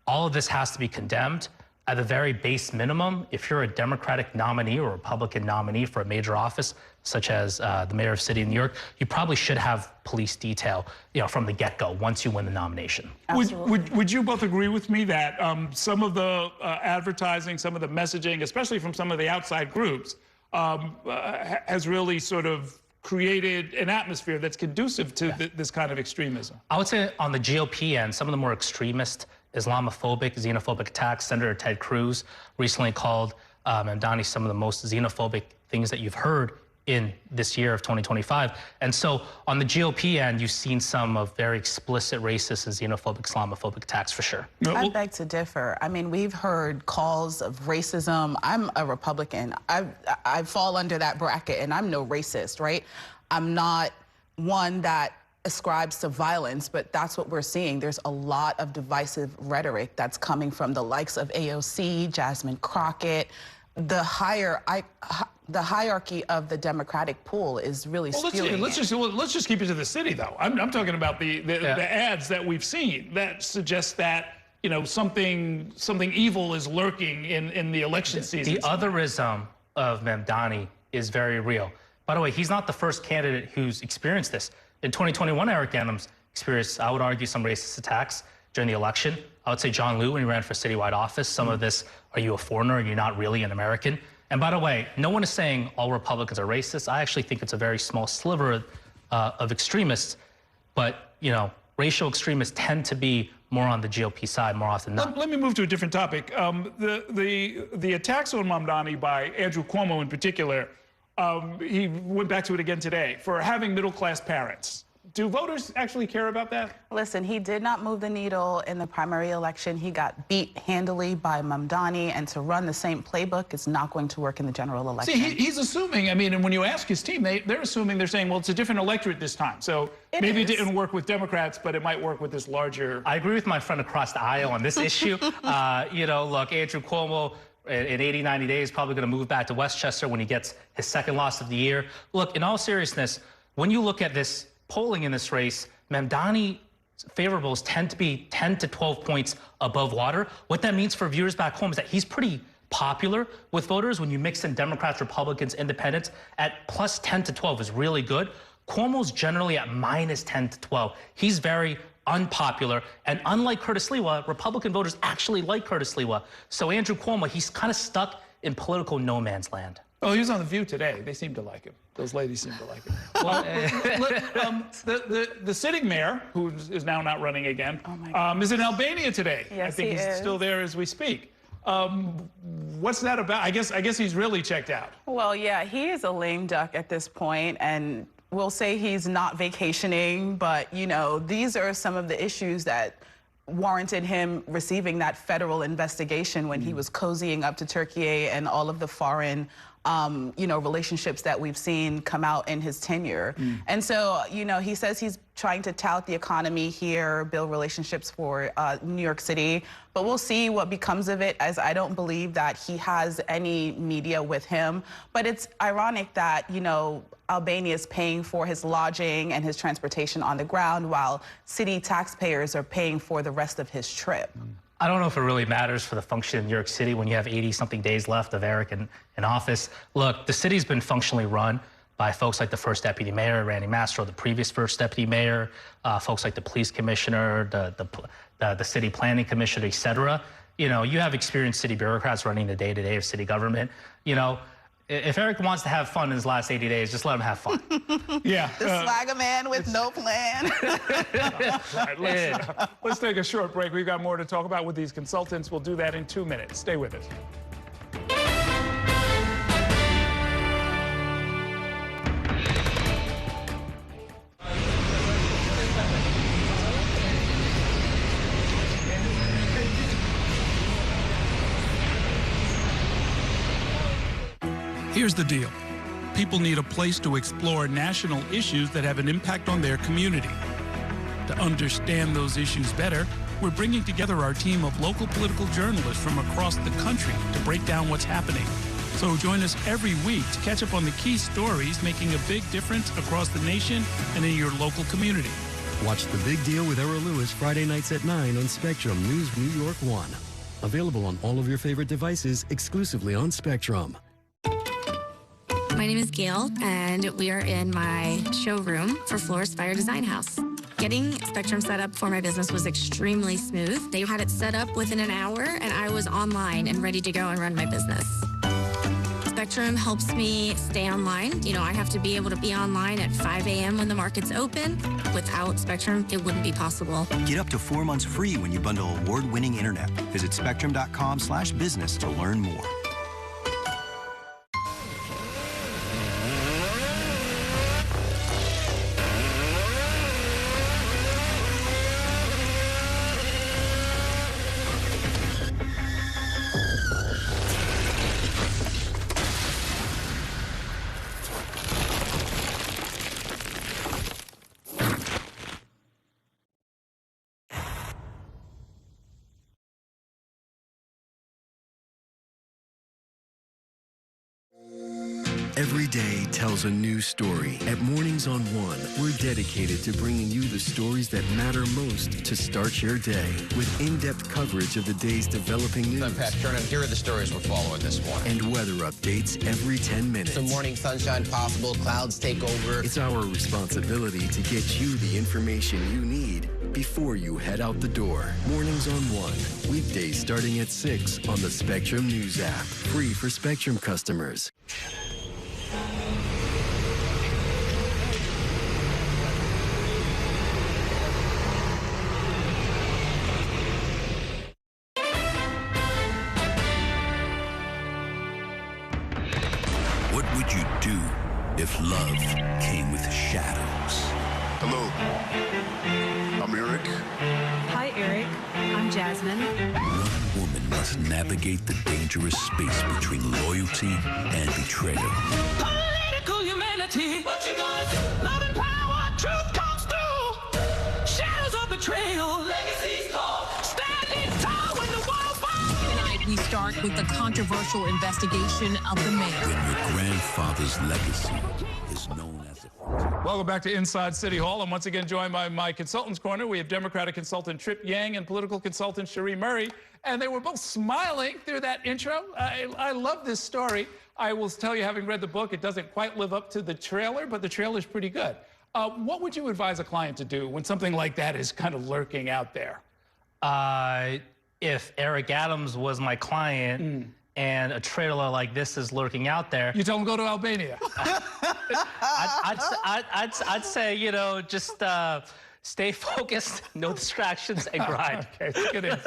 all of this has to be condemned. At the very base minimum, if you're a Democratic nominee or Republican nominee for a major office, such as the mayor of the city of New York, you probably should have police detail, you know, from the get-go once you win the nomination. Would you both agree with me that some of the advertising, some of the messaging, especially from some of the outside groups, has really sort of created an atmosphere that's conducive to this kind of extremism? I would say on the GOP end, some of the more extremist, Islamophobic, xenophobic attacks. Senator Ted Cruz recently called Mamdani some of the most xenophobic things that you've heard in this year of 2025. And so on the GOP end, you've seen some of very explicit racist and xenophobic, Islamophobic attacks for sure. I beg to differ. I mean, we've heard calls of racism. I'm a Republican. I fall under that bracket, and I'm no racist, right? I'm not one that ascribes to violence, but that's what we're seeing. There's a lot of divisive rhetoric that's coming from the likes of AOC, Jasmine Crockett. The hierarchy of the Democratic pool is really skewing. Let's just keep it to the city, though. I'm talking about the ads that we've seen that suggest that, you know, something evil is lurking in the election season. The otherism of Mamdani is very real. By the way, he's not the first candidate who's experienced this. In 2021, Eric Adams experienced, I would argue, some racist attacks during the election. I would say John Liu, when he ran for citywide office, some of this, are you a foreigner? Are you not really an American? And by the way, no one is saying all Republicans are racist. I actually think it's a very small sliver of extremists. But, you know, racial extremists tend to be more on the GOP side more often than not. Let me move to a different topic. The attacks on Mamdani by Andrew Cuomo in particular, he went back to it again today, for having middle-class parents. Do voters actually care about that? Listen, he did not move the needle in the primary election. He got beat handily by Mamdani, and to run the same playbook is not going to work in the general election. See, he's assuming, I mean, and when you ask his team, they're assuming, they're saying, well, it's a different electorate this time. So maybe it didn't work with Democrats, but it might work with this larger... I agree with my friend across the aisle on this issue. You know, look, Andrew Cuomo, in 80, 90 days, probably going to move back to Westchester when he gets his second loss of the year. Look, in all seriousness, when you look at this polling in this race, Mamdani favorables tend to be 10 to 12 points above water. What that means for viewers back home is that he's pretty popular with voters. When you mix in Democrats, Republicans, Independents, at plus 10 to 12 is really good. Cuomo's generally at minus 10 to 12. He's very unpopular, and unlike Curtis Sliwa, Republican voters actually like Curtis Sliwa. So Andrew Cuomo, he's kind of stuck in political no man's land. Oh, he was on The View today. They seem to like him. Those ladies seem to like him. Well, the sitting mayor, who is now not running again, is in Albania today. Yes, I think he's still there as we speak. What's that about? I guess he's really checked out. Well, yeah, he is a lame duck at this point, and we'll say he's not vacationing, but, you know, these are some of the issues that warranted him receiving that federal investigation when he was cozying up to Turkey and all of the foreign you know, relationships that we've seen come out in his tenure. And so, you know, he says he's trying to tout the economy here, build relationships for New York City, but we'll see what becomes of it, as I don't believe that he has any media with him. But it's ironic that, you know, Albania is paying for his lodging and his transportation on the ground while city taxpayers are paying for the rest of his trip. I don't know if it really matters for the function in New York City when you have 80-something days left of Eric in office. Look, the city's been functionally run by folks like the first deputy mayor, Randy Mastro, the previous first deputy mayor, folks like the police commissioner, the city planning commissioner, et cetera. You know, you have experienced city bureaucrats running the day-to-day of city government. You know, if Eric wants to have fun in his last 80 days, just let him have fun. Yeah. The swagger man with no plan. Right, let's take a short break. We've got more to talk about with these consultants. We'll do that in 2 minutes. Stay with us. Here's the deal. People need a place to explore national issues that have an impact on their community. To understand those issues better, we're bringing together our team of local political journalists from across the country to break down what's happening. So join us every week to catch up on the key stories making a big difference across the nation and in your local community. Watch The Big Deal with Errol Lewis Friday nights at 9 on Spectrum News New York 1. Available on all of your favorite devices exclusively on Spectrum. My name is Gail, and we are in my showroom for Flores Fire Design House. Getting Spectrum set up for my business was extremely smooth. They had it set up within an hour, and I was online and ready to go and run my business. Spectrum helps me stay online. You know, I have to be able to be online at 5 a.m. when the market's open. Without Spectrum, it wouldn't be possible. Get up to 4 months free when you bundle award-winning internet. Visit spectrum.com/business to learn more. Every day tells a new story. At Mornings on One, we're dedicated to bringing you the stories that matter most to start your day with in-depth coverage of the day's developing news. I'm Pat Kernan. Here are the stories we're following this morning. And weather updates every 10 minutes. Some morning sunshine possible, clouds take over. It's our responsibility to get you the information you need before you head out the door. Mornings on One, weekdays starting at 6 on the Spectrum News app. Free for Spectrum customers. What would you do if love came with shadows? Hello, I'm Eric. Hi, Eric. I'm Jasmine. One woman must navigate the dangerous space between loyalty and betrayal. Political humanity. What you gonna do? Love and power. Truth comes through. Shadows of betrayal. Legacies call. Standing tall when the wall falls. Tonight we start with the controversial investigation of the mayor. When your grandfather's legacy is known as a... Welcome back to Inside City Hall. I'm once again joined by my Consultants Corner. We have Democratic consultant Trip Yang and political consultant Cherie Murray. And they were both smiling through that intro. I love this story. I will tell you, having read the book, it doesn't quite live up to the trailer, but the trailer's pretty good. What would you advise a client to do when something like that is kind of lurking out there? If Eric Adams was my client and a trailer like this is lurking out there. You tell them go to Albania. I'd say, you know, just stay focused, no distractions, and grind. Okay, look at this.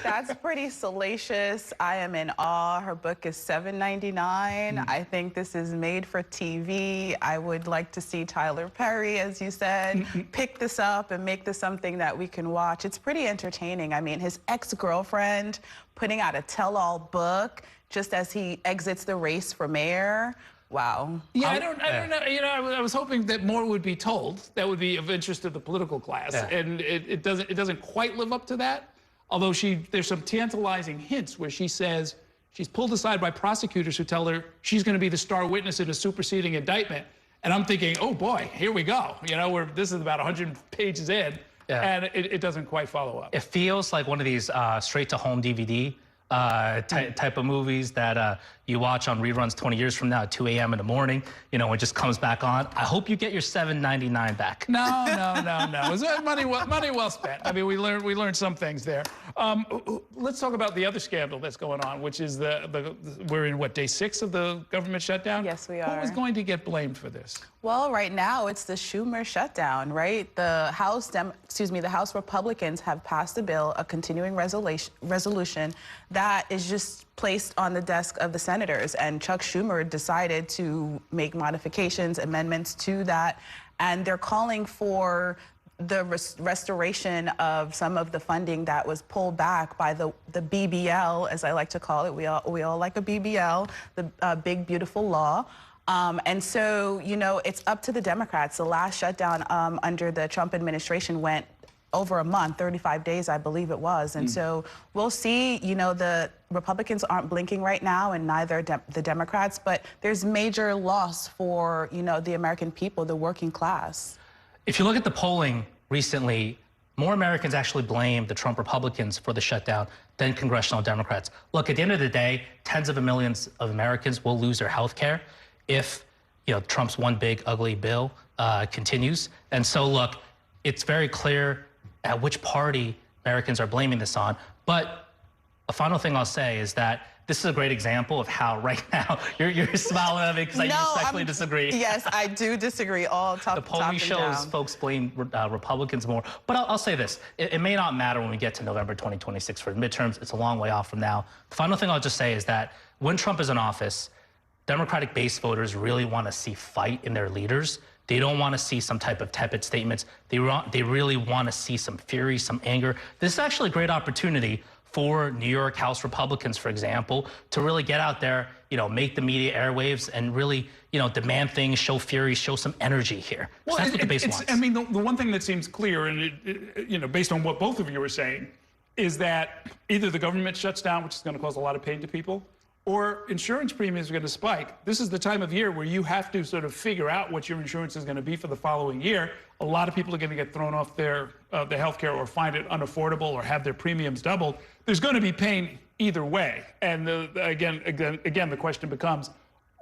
That's pretty salacious. I am in awe. Her book is $7.99. I think this is made for TV. I would like to see Tyler Perry, as you said, pick this up and make this something that we can watch. It's pretty entertaining. I mean, his ex-girlfriend putting out a tell-all book just as he exits the race for mayor. Wow. Yeah, I don't know. You know, I was hoping that more would be told that would be of interest to the political class, and it doesn't quite live up to that. Although there's some tantalizing hints where she says she's pulled aside by prosecutors who tell her she's going to be the star witness in a superseding indictment, and I'm thinking, oh boy, here we go. You know, this is about 100 pages in, and it doesn't quite follow up. It feels like one of these straight-to-home DVD type of movies that you watch on reruns 20 years from now at 2 a.m. in the morning, you know, it just comes back on. I hope you get your $7.99 back. No. It was money well spent. I mean, we learned some things there. Let's talk about the other scandal that's going on, which is we're in, what, day 6 of the government shutdown? Yes, we are. Who is going to get blamed for this? Well, right now it's the Schumer shutdown, right? The House Republicans have passed a bill, a continuing resolution that is just placed on the desk of the senators, and Chuck Schumer decided to make modifications, amendments to that, and they're calling for the restoration of some of the funding that was pulled back by the BBL, as I like to call it. We all like a BBL, the Big Beautiful Law. And so, you know, it's up to the Democrats. The last shutdown under the Trump administration went over a month, 35 days, I believe it was. And so we'll see, you know, the Republicans aren't blinking right now, and neither the Democrats, but there's major loss for, you know, the American people, the working class. If you look at the polling recently, more Americans actually blame the Trump Republicans for the shutdown than congressional Democrats. Look, at the end of the day, tens of millions of Americans will lose their health care if, you know, Trump's one big ugly bill continues. And so, look, it's very clear at which party Americans are blaming this on. But a final thing I'll say is that this is a great example of how right now you're smiling at me because I respectfully disagree. Yes, I do disagree all top The polling shows folks blame Republicans more. But I'll say this. It may not matter when we get to November 2026 for the midterms. It's a long way off from now. The final thing I'll just say is that when Trump is in office, Democratic base voters really want to see fight in their leaders. They don't want to see some type of tepid statements. They really want to see some fury, some anger. This is actually a great opportunity for New York House Republicans, for example, to really get out there, you know, make the media airwaves and really, you know, demand things, show fury, show some energy here. Well, that's what the base wants. I mean, the one thing that seems clear, and you know, based on what both of you are saying, is that either the government shuts down, which is going to cause a lot of pain to people, or insurance premiums are going to spike. This is the time of year where you have to sort of figure out what your insurance is going to be for the following year. A lot of people are going to get thrown off their health care or find it unaffordable or have their premiums doubled. There's going to be pain either way. And again, the question becomes,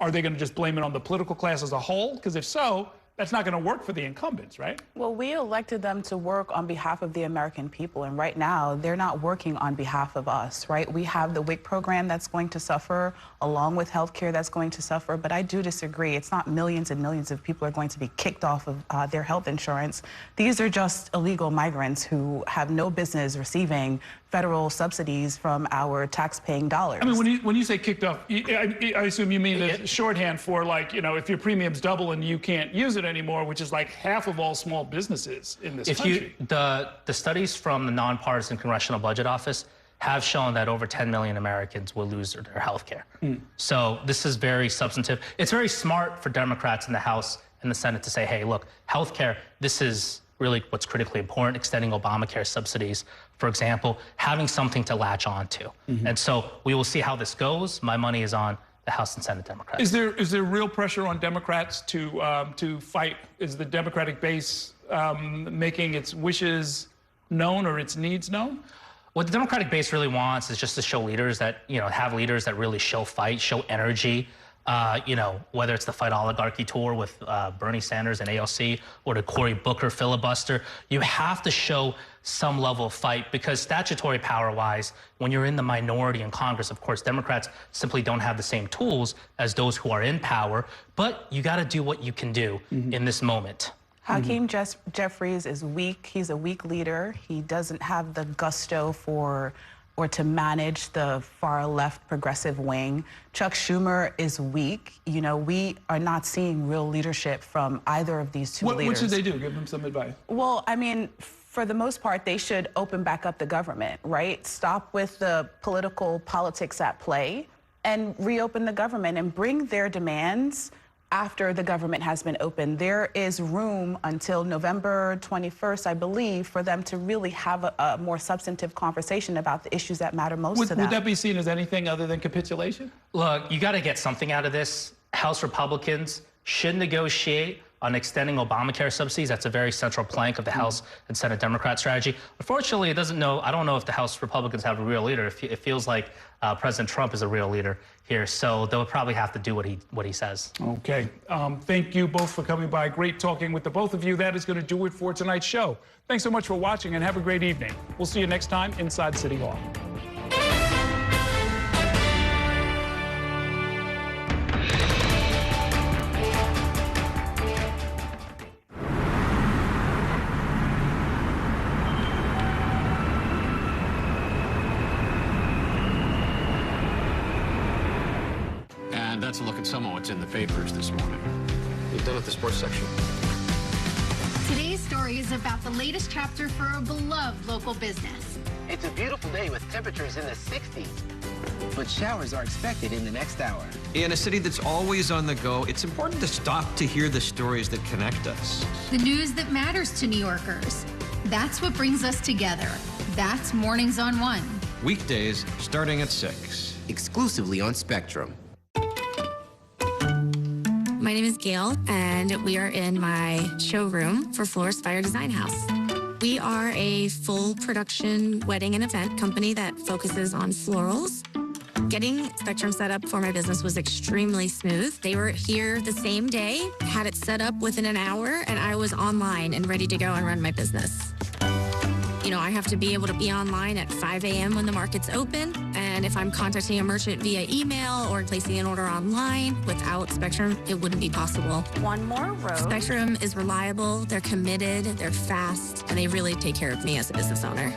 are they going to just blame it on the political class as a whole? Because if so, that's not going to work for the incumbents, right? Well, we elected them to work on behalf of the American people, and right now they're not working on behalf of us, right? We have the WIC program that's going to suffer, along with health care that's going to suffer, but I do disagree. It's not millions and millions of people are going to be kicked off of their health insurance. These are just illegal migrants who have no business receiving federal subsidies from our tax-paying dollars. I mean, when you say kicked off, I assume you mean the shorthand for, like, you know, if your premiums double and you can't use it anymore, which is like half of all small businesses in this country. The studies from the Nonpartisan Congressional Budget Office have shown that over 10 million Americans will lose their health care. So this is very substantive. It's very smart for Democrats in the House and the Senate to say, hey, look, health care, this is really what's critically important, extending Obamacare subsidies, for example, having something to latch on to. And so we will see how this goes. My money is on the House and Senate Democrats. Is there real pressure on Democrats to fight? Is the Democratic base making its wishes known or its needs known? What the Democratic base really wants is just to show leaders that, you know, have leaders that really show fight, show energy. you know, whether it's the Fight Oligarchy tour with Bernie Sanders and AOC or the Cory Booker filibuster, you have to show some level of fight because statutory power-wise, when you're in the minority in Congress, of course, Democrats simply don't have the same tools as those who are in power, but you got to do what you can do in this moment. Hakeem Jeffries is weak. He's a weak leader. He doesn't have the gusto for or to manage the far left progressive wing. Chuck Schumer is weak. You know, we are not seeing real leadership from either of these two leaders. What should they do? Give them some advice. Well, I mean, for the most part, they should open back up the government, right? Stop with the political politics at play and reopen the government and bring their demands after the government has been opened. There is room until November 21st, I believe, for them to really have a more substantive conversation about the issues that matter most to them. Would that be seen as anything other than capitulation? Look, you got to get something out of this. House Republicans should negotiate on extending Obamacare subsidies. That's a very central plank of the House and Senate Democrat strategy. Unfortunately, I don't know if the House Republicans have a real leader. It feels like President Trump is a real leader here, so they'll probably have to do what he says. Okay. Thank you both for coming by. Great talking with the both of you. That is going to do it for tonight's show. Thanks so much for watching and have a great evening. We'll see you next time inside City Hall. That's a look at some of what's in the papers this morning. You done with the sports section? Today's story is about the latest chapter for a beloved local business. It's a beautiful day with temperatures in the 60s, but showers are expected in the next hour. In a city that's always on the go, it's important to stop to hear the stories that connect us. The news that matters to New Yorkers. That's what brings us together. That's Mornings on One. Weekdays starting at 6. Exclusively on Spectrum. My name is Gail, and we are in my showroom for Floor Spire Design House. We are a full production wedding and event company that focuses on florals. Getting Spectrum set up for my business was extremely smooth. They were here the same day, had it set up within an hour, and I was online and ready to go and run my business. You know, I have to be able to be online at 5 a.m. when the market's open. And if I'm contacting a merchant via email or placing an order online, without Spectrum, it wouldn't be possible. One more row. Spectrum is reliable, they're committed, they're fast, and they really take care of me as a business owner.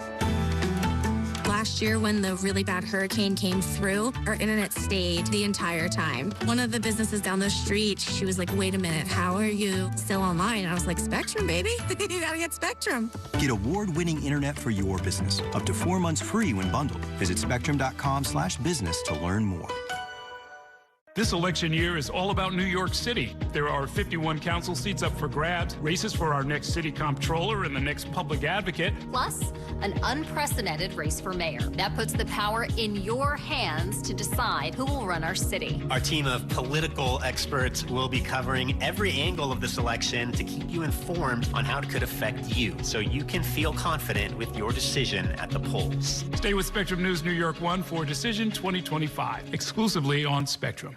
Last year, when the really bad hurricane came through, our internet stayed the entire time. One of the businesses down the street, she was like, wait a minute, how are you still online? And I was like, Spectrum, baby. You gotta get Spectrum. Get award-winning internet for your business. Up to 4 months free when bundled. Visit spectrum.com/business to learn more. This election year is all about New York City. There are 51 council seats up for grabs, races for our next city comptroller and the next public advocate. Plus, an unprecedented race for mayor. That puts the power in your hands to decide who will run our city. Our team of political experts will be covering every angle of this election to keep you informed on how it could affect you, so you can feel confident with your decision at the polls. Stay with Spectrum News New York 1 for Decision 2025, exclusively on Spectrum.